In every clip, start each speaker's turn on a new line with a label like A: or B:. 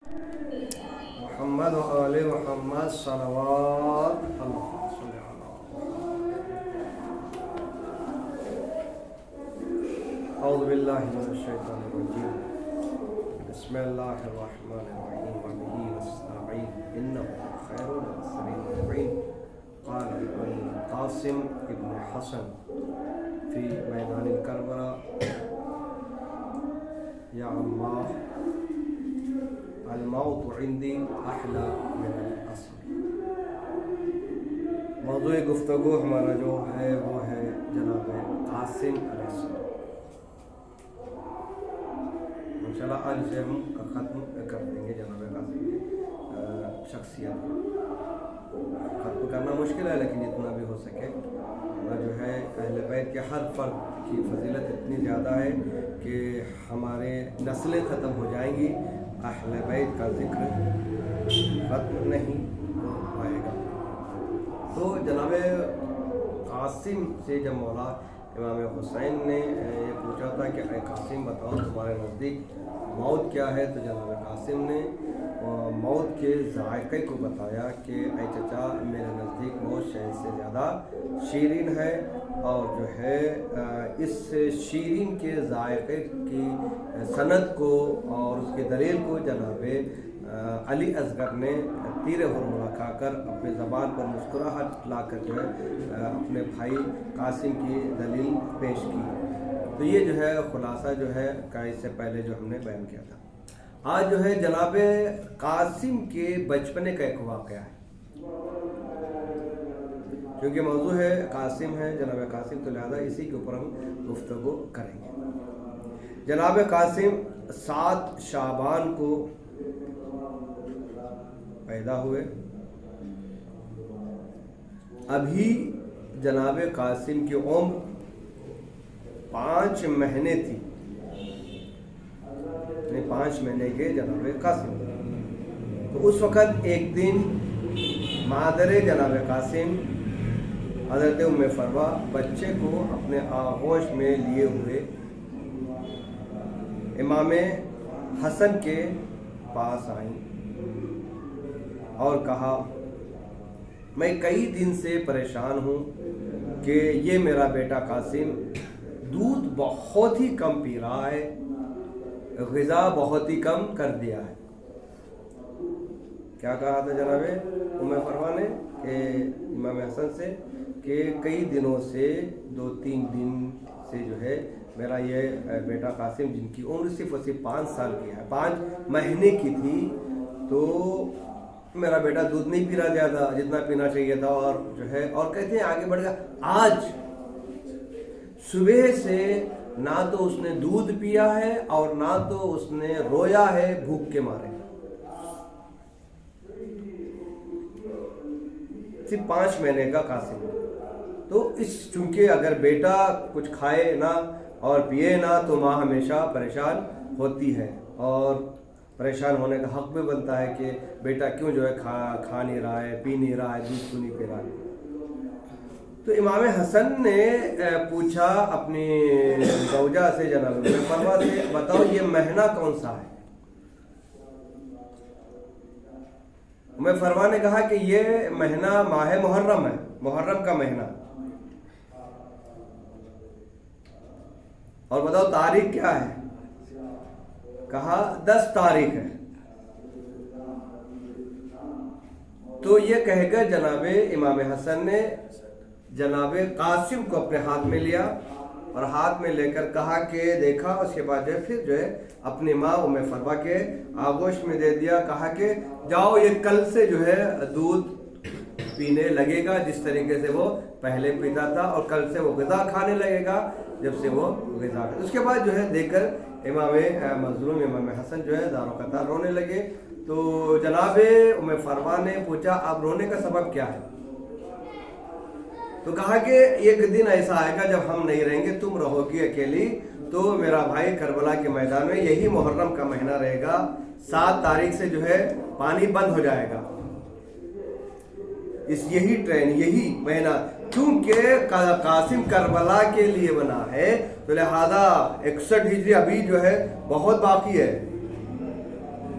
A: محمد و آل محمد صلوات اللہ صلی اللہ اعوذ باللہ من الشیطان الرجیم بسم اللہ الرحمن الرحیم وبہ نستعین انہ خیر الناصرین قال ابن قاسم ابن حسن فی میدان کربلا یا اللہ الموت عندی احلی من الاصل۔ موضوع گفتگو ہمارا جو ہے وہ ہے جناب قاسم علیہ السلام۔ انشاءاللہ آج سے ہم ختم کر دیں گے جناب قاسم کی شخصیت۔ ختم کرنا مشکل ہے لیکن جتنا بھی ہو سکے جو ہے اہل بیت کے ہر فرد کی فضیلت اتنی زیادہ ہے کہ ہمارے نسلیں ختم ہو جائیں گی، اہل بیت کا ذکر ختم نہیں ہو پائے گا۔ تو جناب قاسم سے جب مولا امام حسین نے یہ پوچھا تھا کہ اے قاسم بتاؤ تمہارے نزدیک موت کیا ہے، تو جناب قاسم نے موت کے ذائقے کو بتایا کہ اے چچا میرے نزدیک موت شہد سے زیادہ شیرین ہے، اور جو ہے اس شیرین کے ذائقے کی سند کو اور اس کی دلیل کو جناب علی اصغر نے تیر حرملہ کھا کر اپنے زبان پر مسکراہٹ لا کر جو ہے اپنے بھائی قاسم کی دلیل پیش کی۔ تو یہ جو ہے خلاصہ جو ہے کا اس سے پہلے جو ہم نے بیان کیا تھا۔ آج جو ہے جناب قاسم کے بچپنے کا ایک واقعہ ہے، کیونکہ موضوع ہے قاسم ہے جناب قاسم، تو لہذا اسی کے اوپر ہم گفتگو کریں گے۔ جناب قاسم 7 شعبان کو پیدا ہوئے۔ ابھی جناب قاسم کی عمر 5 مہینے تھی، 5 مہینے کے جناب قاسم۔ تو اس وقت ایک دن مادر جناب قاسم حضرت ام فروہ بچے کو اپنے آغوش میں لیے ہوئے امام حسن کے پاس آئیں اور کہا میں کئی دن سے پریشان ہوں کہ یہ میرا بیٹا قاسم دودھ بہت ہی کم پی رہا ہے، غذا بہت ہی کم کر دیا ہے۔ کیا کہا تھا جناب ام فروہ نے کہ امام حسن سے کہ کئی دنوں سے 2-3 دن سے جو ہے میرا یہ بیٹا قاسم، جن کی عمر صرف 5 سال کی ہے، 5 مہینے کی تھی، تو میرا بیٹا دودھ نہیں پی رہا زیادہ جتنا پینا چاہیے تھا، اور جو ہے اور کہتے ہیں آگے بڑھ گیا آج صبح سے نہ تو اس نے دودھ پیا ہے اور نہ تو اس نے رویا ہے بھوک کے مارے، صرف 5 مہینے کا قاسم۔ تو اس چونکہ اگر بیٹا کچھ کھائے نہ اور پیے نہ تو ماں ہمیشہ پریشان ہوتی ہے، اور پریشان ہونے کا حق بھی بنتا ہے کہ بیٹا کیوں جو ہے کھا نہیں رہا ہے، پی نہیں رہا ہے، دودھ کیوں نہیں پی رہا ہے۔ تو امام حسن نے پوچھا اپنی زوجہ سے جناب ام فروہ سے، بتاؤ یہ مہینہ کون سا ہے؟ ام فروہ نے کہا کہ یہ مہینہ ماہ محرم ہے، محرم کا مہینہ۔ اور بتاؤ تاریخ کیا ہے؟ کہا 10 تاریخ ہے۔ تو یہ کہہ کر جناب امام حسن نے جناب قاسم کو اپنے ہاتھ میں لیا اور ہاتھ میں لے کر کہا کہ دیکھا، اس کے بعد جو ہے پھر جو ہے اپنی ماں ام فروہ کے آغوش میں دے دیا، کہا کہ جاؤ یہ کل سے جو ہے دودھ پینے لگے گا جس طریقے سے وہ پہلے پیتا تھا، اور کل سے وہ غذا کھانے لگے گا جب سے وہ غذا کھاتا۔ اس کے بعد جو ہے دیکھ کر امام مظلوم امام حسن جو ہے دار و قطار رونے لگے۔ تو جناب ام فروہ نے پوچھا اب رونے کا سبب کیا ہے؟ تو کہا کہ ایک دن ایسا آئے گا جب ہم نہیں رہیں گے، تم رہو گی اکیلی، تو میرا بھائی کربلا کے میدان میں یہی محرم کا مہینہ رہے گا، 7 تاریخ سے جو ہے پانی بند ہو جائے گا، یہی ٹرین یہی مہینہ، کیونکہ قاسم کربلا کے لیے بنا ہے، تو لہذا 61 ہجری ابھی جو ہے بہت باقی ہے،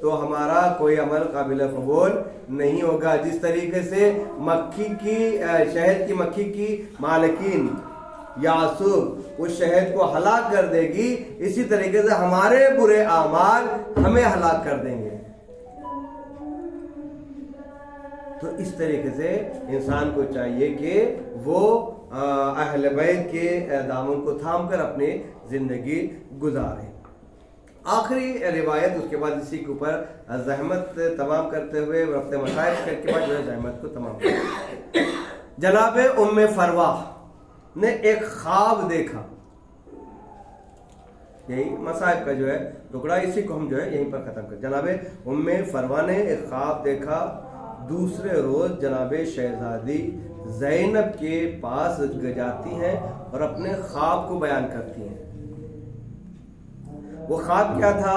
A: تو ہمارا کوئی عمل قابل قبول نہیں ہوگا۔ جس طریقے سے شہد کی مکھی کی مالکین یعصوب اس شہد کو ہلاک کر دے گی، اسی طریقے سے ہمارے برے اعمال ہمیں ہلاک کر دیں گے۔ تو اس طریقے سے انسان کو چاہیے کہ وہ اہل بیت کے دامن کو تھام کر اپنی زندگی گزارے۔ آخری روایت، اس کے بعد اسی کے اوپر زحمت تمام کرتے ہوئے اپنے مصائب کے بعد جو ہے زحمت کو تمام کرتے، جناب ام فروا نے ایک خواب دیکھا۔ یہی مصائب کا جو ہے ٹکڑا، اسی کو ہم جو ہے یہیں پر ختم کریں۔ جناب ام فروا نے ایک خواب دیکھا۔ دوسرے روز جناب شہزادی زینب کے پاس جاتی ہیں اور اپنے خواب کو بیان کرتی ہیں۔ وہ خواب کیا تھا؟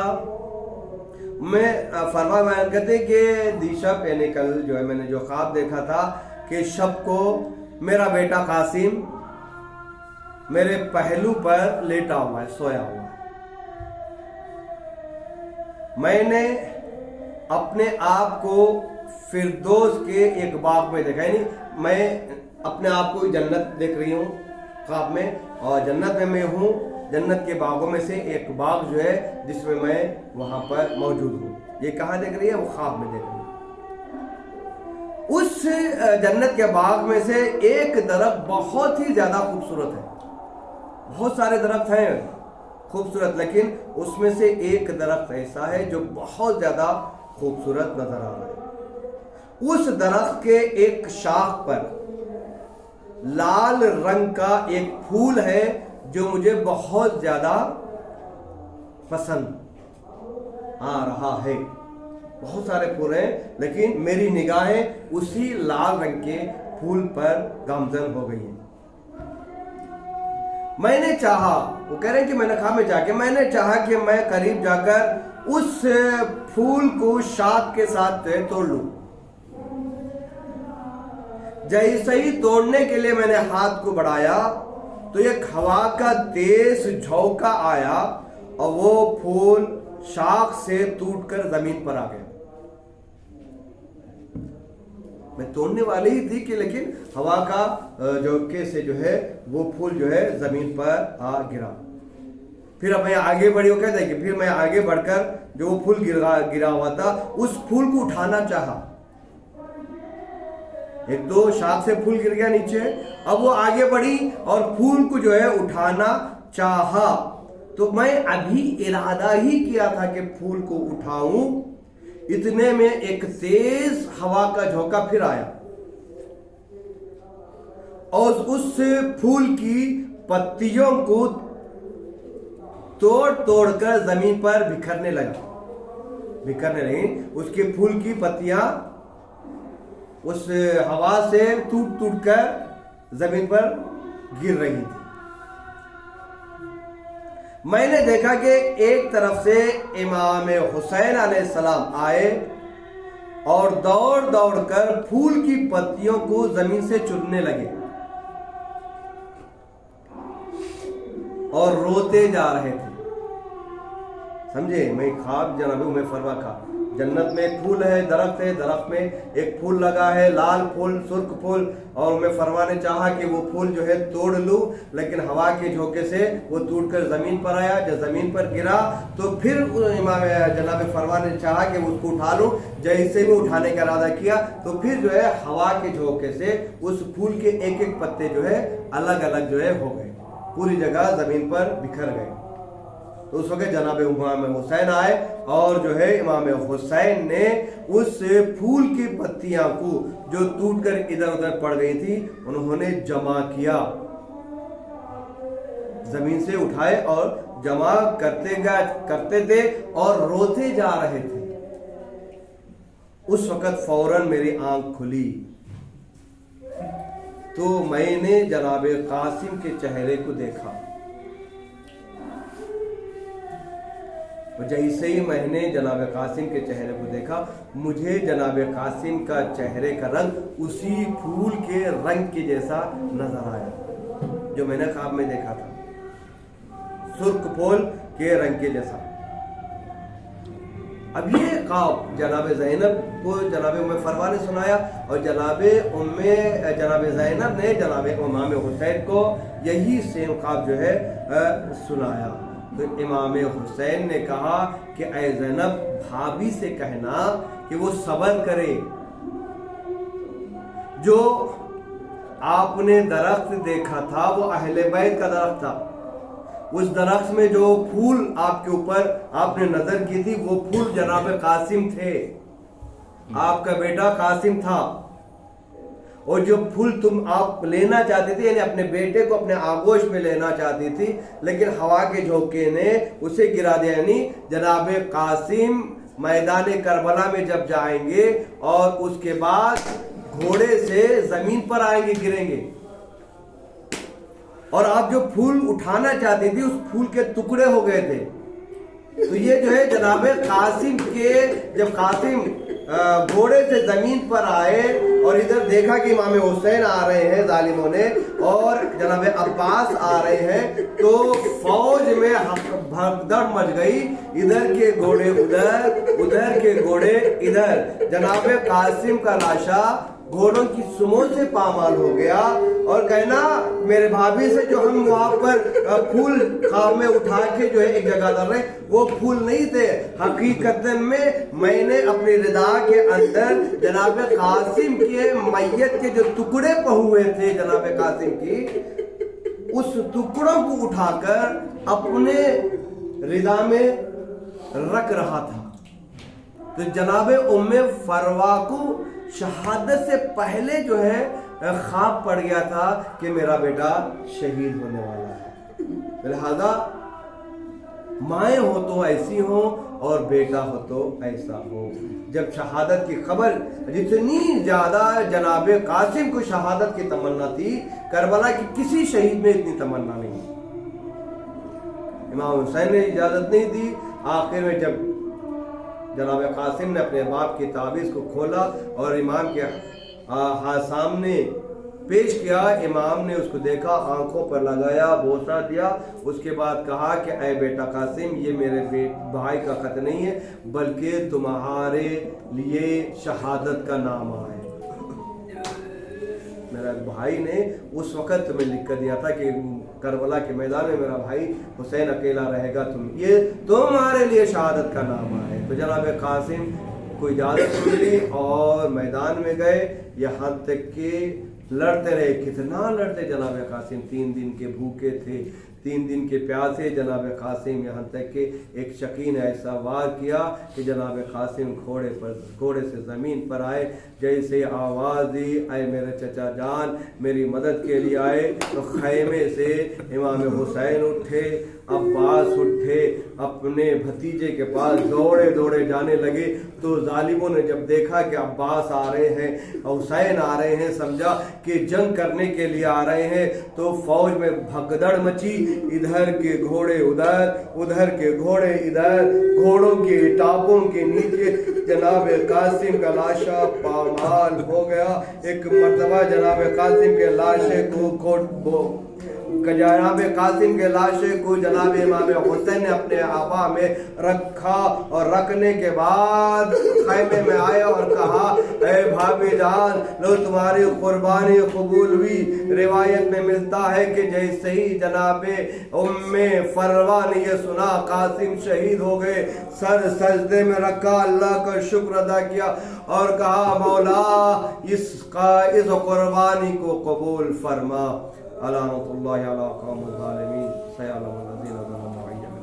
A: میں فرما بیان کرتے کہ دیشب، یعنی کل جو ہے میں نے جو خواب دیکھا تھا کہ شب کو میرا بیٹا قاسم میرے پہلو پر لیٹا ہوا ہے، سویا ہوا ہے۔ میں نے اپنے آپ کو فردوس کے ایک باغ میں دیکھا، یعنی میں اپنے آپ کو جنت دیکھ رہی ہوں خواب میں، اور جنت میں ہوں۔ جنت کے باغوں میں سے ایک باغ جو ہے جس میں وہاں پر موجود ہوں۔ یہ کہاں دیکھ رہی ہے؟ وہ خواب میں دیکھ رہی ہے۔ اس جنت کے باغ میں سے ایک درخت بہت ہی زیادہ خوبصورت ہے۔ بہت سارے درخت ہیں خوبصورت، لیکن اس میں سے ایک درخت ایسا ہے جو بہت زیادہ خوبصورت نظر آ رہا ہے۔ اس درخت کے ایک شاخ پر لال رنگ کا ایک پھول ہے جو مجھے بہت زیادہ پسند آ رہا ہے۔ بہت سارے پھول ہیں لیکن میری نگاہیں اسی لال رنگ کے پھول پر گامزن ہو گئی ہیں۔ میں نے چاہا، وہ کہہ رہے ہیں کہ میں نے خواب میں جا کے میں نے چاہا کہ میں قریب جا کر اس پھول کو شاخ کے ساتھ توڑ لوں۔ جیسے ہی توڑنے کے لیے میں نے ہاتھ کو بڑھایا تو ایک ہوا کا تیز جھونکا آیا اور وہ پھول شاخ سے ٹوٹ کر زمین پر آ گیا۔ میں توڑنے والی ہی تھی کہ لیکن ہوا کا جھونکے سے جو ہے وہ پھول جو ہے زمین پر آ گرا۔ پھر اب میں آگے بڑھی، وہ کہتے ہیں کہ پھر میں آگے بڑھ کر جو وہ پھول گرا ہوا تھا اس پھول کو اٹھانا چاہا۔ ایک دو شاخ سے پھول گر گیا نیچے، اب وہ آگے بڑھی اور پھول کو جو ہے اٹھانا چاہا تو میں ابھی ارادہ ہی کیا تھا کہ پھول کو اٹھاؤں، اتنے میں ایک تیز ہوا کا جھونکا پھر آیا اور اس پھول کی پتیوں کو توڑ کر زمین پر بکھرنے لگی۔ اس کے پھول کی پتیاں اس ہوا سے ٹوٹ کر زمین پر گر رہی تھی۔ میں نے دیکھا کہ ایک طرف سے امام حسین علیہ السلام آئے اور دوڑ کر پھول کی پتیوں کو زمین سے چننے لگے اور روتے جا رہے تھے۔ سمجھے؟ میں خواب جناب ام فروا کا، جنت میں ایک پھول ہے، درخت ہے، درخت میں ایک پھول لگا ہے، لال پھول، سرخ پھول، اور ام فروا نے چاہا کہ وہ پھول جو ہے توڑ لوں، لیکن ہوا کے جھونکے سے وہ ٹوٹ کر زمین پر آیا۔ جب زمین پر گرا تو پھر امام جناب فروا نے چاہا کہ اس کو اٹھا لوں، جیسے بھی اٹھانے کا ارادہ کیا تو پھر جو ہے ہوا کے جھونکے سے اس پھول کے ایک ایک پتے جو ہے الگ الگ جو ہے ہو گئے، پوری جگہ زمین پر بکھر گئے۔ تو اس وقت جناب امام حسین آئے اور جو ہے امام حسین نے اس پھول کی پتیاں کو جو ٹوٹ کر ادھر ادھر پڑ گئی تھی انہوں نے جمع کیا، زمین سے اٹھائے اور جمع کرتے تھے اور روتے جا رہے تھے۔ اس وقت فوراً میری آنکھ کھلی تو میں نے جناب قاسم کے چہرے کو دیکھا، جیسے ہی میں نے جناب قاسم کے چہرے کو دیکھا مجھے جناب قاسم کا چہرے کا رنگ اسی پھول کے رنگ کے جیسا نظر آیا جو میں نے خواب میں دیکھا تھا، سرخ پھول کے رنگ کے جیسا۔ اب یہ خواب جناب زینب کو جناب ام فروا نے سنایا اور جناب زینب نے جناب امام حسین کو یہی سیم خواب جو ہے سنایا. تو امام حسین نے کہا کہ اے زینب بھابھی سے کہنا کہ وہ صبر کرے. جو آپ نے درخت دیکھا تھا وہ اہل بیت کا درخت تھا. اس درخت میں جو پھول آپ کے اوپر آپ نے نظر کی تھی وہ پھول جناب قاسم تھے. آپ کا بیٹا قاسم تھا. اور جو پھول آپ لینا چاہتے تھے یعنی اپنے بیٹے کو اپنے آغوش میں لینا چاہتی تھی لیکن ہوا کے جھونکے نے اسے گرا دیا. یعنی جناب قاسم میدان کربلا میں جب جائیں گے اور اس کے بعد گھوڑے سے زمین پر آئیں گے, گریں گے, اور آپ جو پھول اٹھانا چاہتی تھی اس پھول کے ٹکڑے ہو گئے تھے. تو یہ جو ہے جناب قاسم کے جب قاسم گھوڑے سے زمین پر آئے اور ادھر دیکھا کہ امام حسین آ رہے ہیں ظالموں نے اور جناب عباس آ رہے ہیں تو فوج میں بھگدڑ مچ گئی. ادھر کے گھوڑے ادھر کے گھوڑے ادھر. جناب قاسم کا لاشا گھوڑوں کی سموں سے پامال ہو گیا اور کہنا میرے بھابھی سے جو ہم وہاں پر پھول خواب میں اٹھا کے جو ہے ایک جگہ در رہے وہ پھول نہیں تھے. حقیقت میں نے اپنی رضا کے اندر جناب قاسم کے میت کے جو ٹکڑے ہوئے تھے جناب قاسم کی اس ٹکڑوں کو اٹھا کر اپنے رضا میں رکھ رہا تھا. تو جناب ام فروا کو شہادت سے پہلے جو ہے خواب پڑ گیا تھا کہ میرا بیٹا شہید ہونے والا ہے. لہذا مائیں ہو تو ایسی ہو اور بیٹا ہو تو ایسا ہو. جب شہادت کی خبر جتنی زیادہ جناب قاسم کو شہادت کی تمنا تھی کربلا کی کسی شہید میں اتنی تمنا نہیں. امام حسین نے اجازت نہیں دی. آخر میں جب جناب قاسم نے اپنے باپ کی تعویذ کو کھولا اور امام کے سامنے پیش کیا, امام نے اس کو دیکھا, آنکھوں پر لگایا, بوسہ دیا, اس کے بعد کہا کہ اے بیٹا قاسم یہ میرے بھائی کا خط نہیں ہے بلکہ تمہارے لیے شہادت کا نامہ ہے. میرا بھائی نے اس وقت تمہیں لکھ کر دیا تھا کہ کربلا کے میدان میں میرا بھائی حسین اکیلا رہے گا, یہ تمہارے لیے شہادت کا نامہ ہے. تو جناب قاسم کو اجازت ملی اور میدان میں گئے. یہاں تک کہ لڑتے رہے. کتنا لڑتے جناب قاسم, 3 دن کے بھوکے تھے, 3 دن کے پیاسے جناب قاسم. یہاں تک کہ ایک شکی نے ایسا وار کیا کہ جناب قاسم گھوڑے سے زمین پر آئے. جیسے آواز دی اے میرے چچا جان میری مدد کے لیے آئے تو خیمے سے امام حسین اٹھے, عباس اٹھے, اپنے بھتیجے کے پاس دوڑے جانے لگے. تو ظالموں نے جب دیکھا کہ عباس آ رہے ہیں, حسین آ رہے ہیں, سمجھا کہ جنگ کرنے کے لیے آ رہے ہیں. تو فوج میں بھگدڑ مچی. ادھر کے گھوڑے ادھر کے گھوڑے ادھر. گھوڑوں کے ٹاپوں کے نیچے جناب قاسم کا لاشا پامال ہو گیا. ایک مرتبہ جناب قاسم کے لاشے کو جناب امام حسین نے اپنے آبا میں رکھا اور رکھنے کے بعد خیمے میں آیا اور کہا اے بھابھی جان لو تمہاری قربانی قبول ہوئی. روایت میں ملتا ہے کہ جیسے ہی جناب ام فروا نے یہ سنا قاسم شہید ہو گئے, سر سجدے میں رکھا, اللہ کا شکر ادا کیا اور کہا مولا اس قربانی کو قبول فرما. علامت اللہ علی قوم الظالمین سیعلم الذین ظلموا ایہم.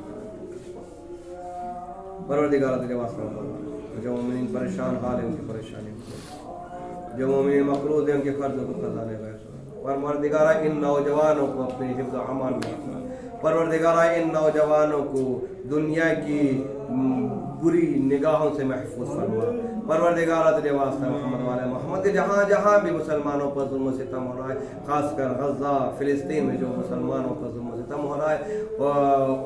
A: پروردگار تیرے واسطے جو مومنین پریشان حال ہیں ان کی پریشانی, جو مومنین مقروض ہیں ان کے قرض کو قضا لے گئے. پروردگار ان نوجوانوں کو اپنے حفظ و امان میں رکھنا. پروردگار ان نوجوانوں کو دنیا کی بری نگاہوں سے محفوظ فرما. پروردگار تیرے واسطے محمد والے محمد کے جہاں بھی مسلمانوں پر ظلم و ستم ہو رہا ہے, خاص کر غزہ فلسطین میں جو مسلمانوں پر ظلم و ستم ہو رہا ہے,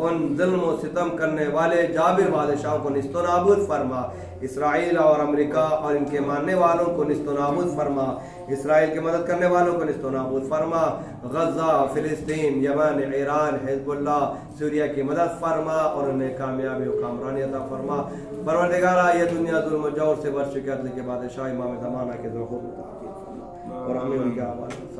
A: ان ظلم و ستم کرنے والے جابر بادشاہوں کو نیست و نابود فرما. اسرائیل اور امریکہ اور ان کے ماننے والوں کو نیست و نابود فرما، اسرائیل کی مدد کرنے والوں کو نیست و نابود فرما، غزہ، فلسطین، یمن، ایران، حزب اللہ، سوریہ کی مدد فرما اور انہیں کامیابی و کامرانی عطا فرما۔ پروردگارا یہ دنیا ظلم و جور سے بچ چکے، عدل کے بادشاہ امام زمانہ کے ذوق و تعظیم فرما اور ہمیں ان کے آباد